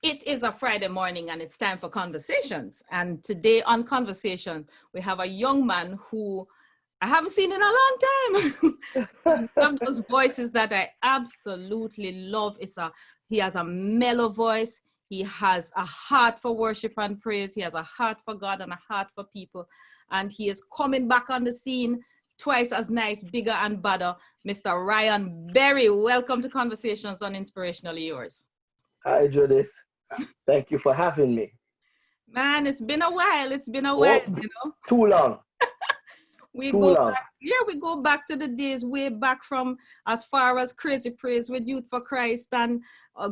It is a Friday morning and it's time for conversations. And today on Conversation, we have a young man who I haven't seen in a long time. He's one of those voices that I absolutely love. He has a mellow voice. He has a heart for worship and praise. He has a heart for God and a heart for people. And he is coming back on the scene twice as nice, bigger and badder. Mr. Ryan Berry, welcome to Conversations on Inspirationally Yours. Hi, Judith. Thank you for having me. Man, it's been a while. It's been a while, Oh, you know. too long. We Too go long. back, yeah, we go back to the days way back from as far as Crazy Praise with Youth for Christ and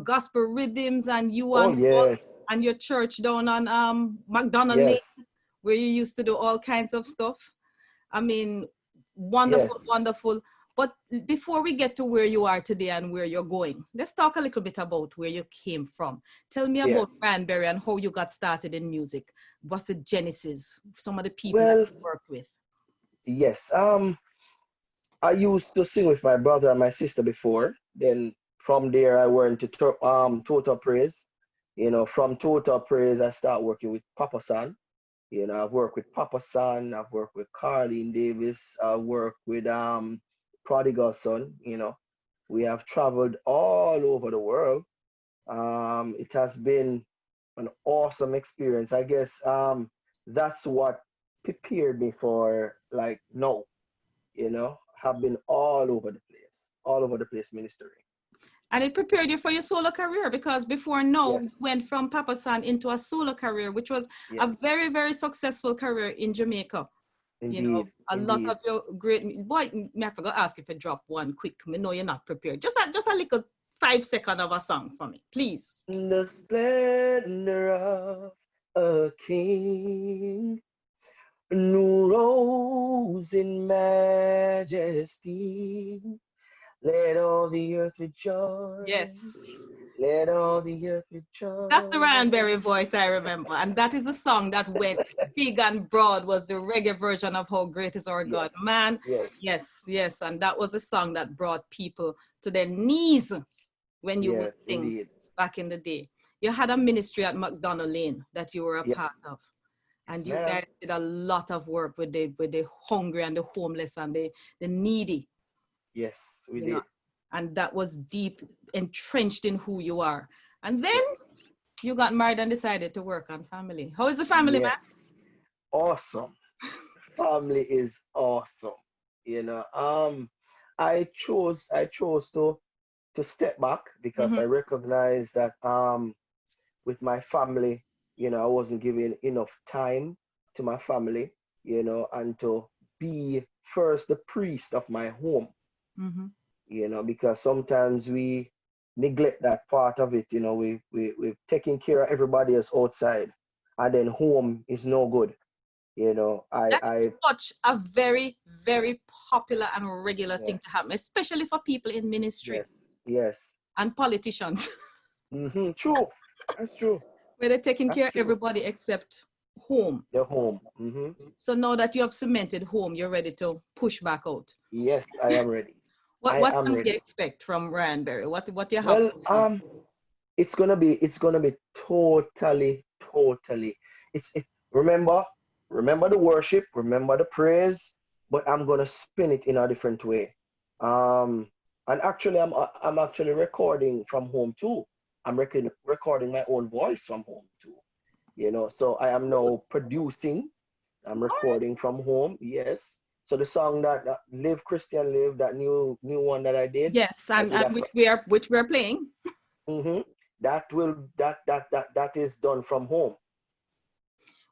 gospel rhythms and you Oh, yes. and your church down on McDonald Lane Yes. where you used to do all kinds of stuff. I mean, Yes. wonderful, wonderful. But before we get to where you are today and where you're going, let's talk a little bit about where you came from. Tell me Yes. about Ryan Berry and how you got started in music. What's the genesis? Some of the people that Well, you worked with. yes. I used to sing with my brother and my sister before. Then from there, I went to Total Praise. From Total Praise, I start working with Papa San. I've worked with Papa San. I've worked with Carlene Davis. I've worked with Prodigal Son. We have traveled all over the world. It has been an awesome experience. I guess that's what prepared me for like no, have been all over the place ministering. And it prepared you for your solo career because before now, Yes, you went from Papa San into a solo career, which was a yes, very, very successful career in Jamaica. You know, indeed, a lot indeed. of your great boy, I forgot to ask if you drop one quick. I know you're not prepared. Just a little 5 second of a song for me, please. The splendor of a king, new rose in majesty. Let all the earth rejoice. Yes. Let all the earth That's the Ryan rejoice. Berry voice I remember. And that is a song that went big and broad, was the reggae version of How Great Is Our Yes, God. Man, yes, yes, yes. And that was a song that brought people to their knees when you would yes, sing indeed. back in the day. You had a ministry at McDonald Lane that you were a Yes, part of. yes, And you ma'am. guys did a lot of work with the hungry and the homeless and the needy, Yes, we you know. did. And that was deep entrenched in who you are. And then Yes, you got married and decided to work on family. How is the family, man? yes. Awesome. Family is awesome. You know, I chose to step back because Mm-hmm. I recognize that with my family, I wasn't giving enough time to my family, and to be first the priest of my home, Mm-hmm. because sometimes we neglect that part of it. We're taking care of everybody else outside, and then home is no good. That is I such a very, very popular and regular yeah, thing to happen, especially for people in ministry yes, yes. and politicians, True. That's true. where they're taking That's care of true. everybody except home. The home. So now that you have cemented home, you're ready to push back out. Yes, I am ready. I What am can we ready. expect from Ryan Berry? What you have Well, coming up? it's gonna be totally. Remember, remember the worship, remember the praise, but I'm gonna spin it in a different way. Um, and actually, I'm actually recording from home too. I'm recording my own voice from home too. So I am now producing. I'm All right. recording from home. Yes. So the song that Live Christian Live, that new one that Yes, I did and which we are playing. hmm that is done from home.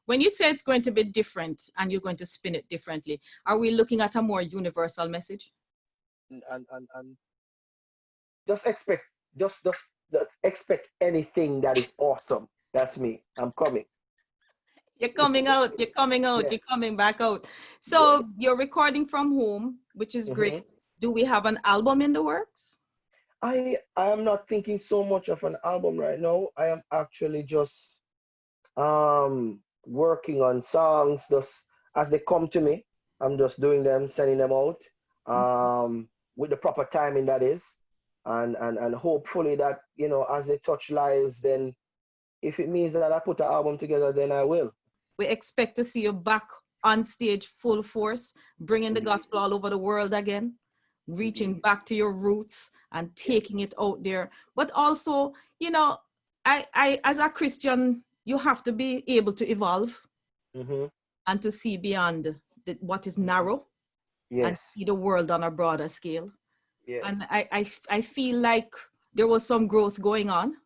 When you say it's going to be different and you're going to spin it differently, are we looking at a more universal message? And just expect just expect anything that is awesome. That's me. I'm coming. You're coming out, you're coming out, Yes. you're coming back out. Yes. So you're recording from home, which is great. hmm Do we have an album in the works? I am not thinking so much of an album right now. I am actually just working on songs just as they come to me. I'm just doing them, sending them out with the proper timing, that is, and hopefully that as they touch lives, then if it means that I put an album together, then I will. We expect to see you back on stage full force, bringing the gospel all over the world again, reaching back to your roots and taking it out there. But also, you know, I as a Christian, you have to be able to evolve and to see beyond what is narrow and see the world on a broader scale. And I feel like there was some growth going on.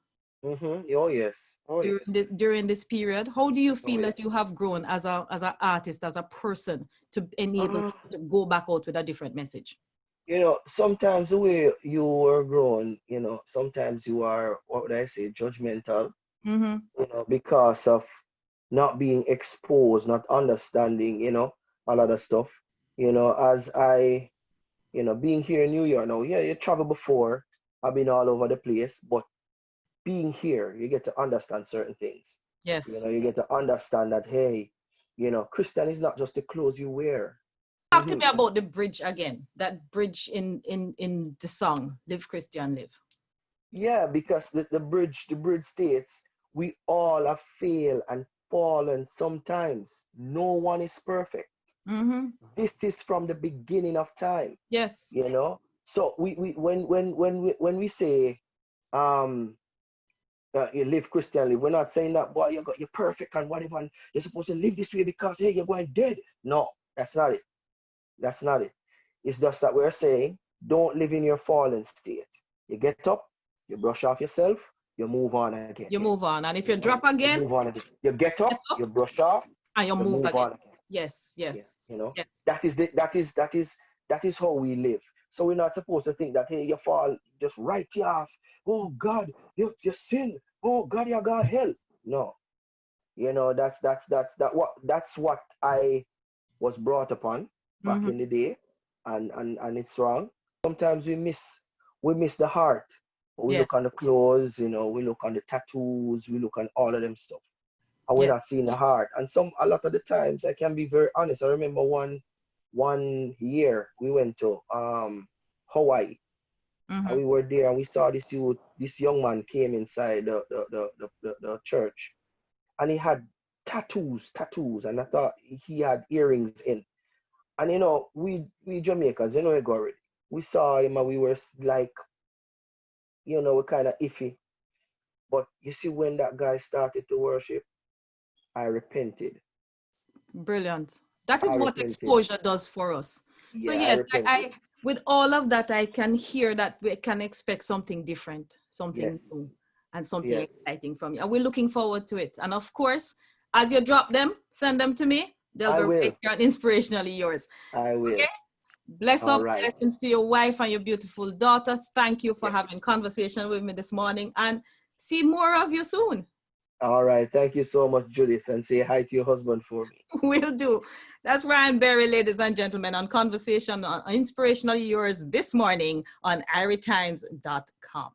Oh yes. Oh, during this period. How do you feel that you have grown as an artist, as a person, to enable to go back out with a different message? You know, sometimes the way you were grown, you know, sometimes you are, what would I say, judgmental, you know, because of not being exposed, not understanding, you know, a lot of stuff. You know, as I, you know, being here in New York now, yeah, you traveled before, I've been all over the place, but being here, you get to understand certain things. Yes. You know, you get to understand that, hey, you know, Christian is not just the clothes you wear. Talk to me about the bridge again, that bridge in the song, Live Christian Live. Yeah, because the bridge states, we all have failed and fallen sometimes. No one is perfect. This is from the beginning of time. Yes. You know, so when we say, you live Christianly, we're not saying that, boy, you're perfect and whatever, and you're supposed to live this way because, hey, you're going dead. No, that's not it. That's not it. It's just that we're saying, don't live in your fallen state. You get up, you brush off yourself, you move on again. You move on. And if you drop again, you move on again. You get up, you brush off, and you move again. on again. Yes. Yeah, you know, that is how we live. So we're not supposed to think that, hey, you fall, just write you off. Oh God, you sin. Oh God, you got hell. No, you know, that's what I was brought upon back in the day, and it's wrong. Sometimes we miss the heart. We look on the clothes, you know, we look on the tattoos, we look on all of them stuff, and we're not seeing the heart. And a lot of the times, I can be very honest. I remember one year we went to Hawaii. And we were there and we saw this young man came inside the church, and he had tattoos, and I thought he had earrings in. And you know, we Jamaicans, you know, we go already. We saw him and we were like, you know, we're kind of iffy. But you see, when that guy started to worship, I repented. Brilliant. That is what exposure does for us. So yes, I with all of that, I can hear that we can expect something different, something new, and something exciting from you. And we're looking forward to it. And of course, as you drop them, send them to me. They'll be right here on Inspirationally Yours. I will. Okay? Blessings to your wife and your beautiful daughter. Thank you for having conversation with me this morning, and see more of you soon. All right. Thank you so much, Judith, and say hi to your husband for me. Will do. That's Ryan Berry, ladies and gentlemen, on Conversation on Inspirationally Yours this morning on IRItimes.com.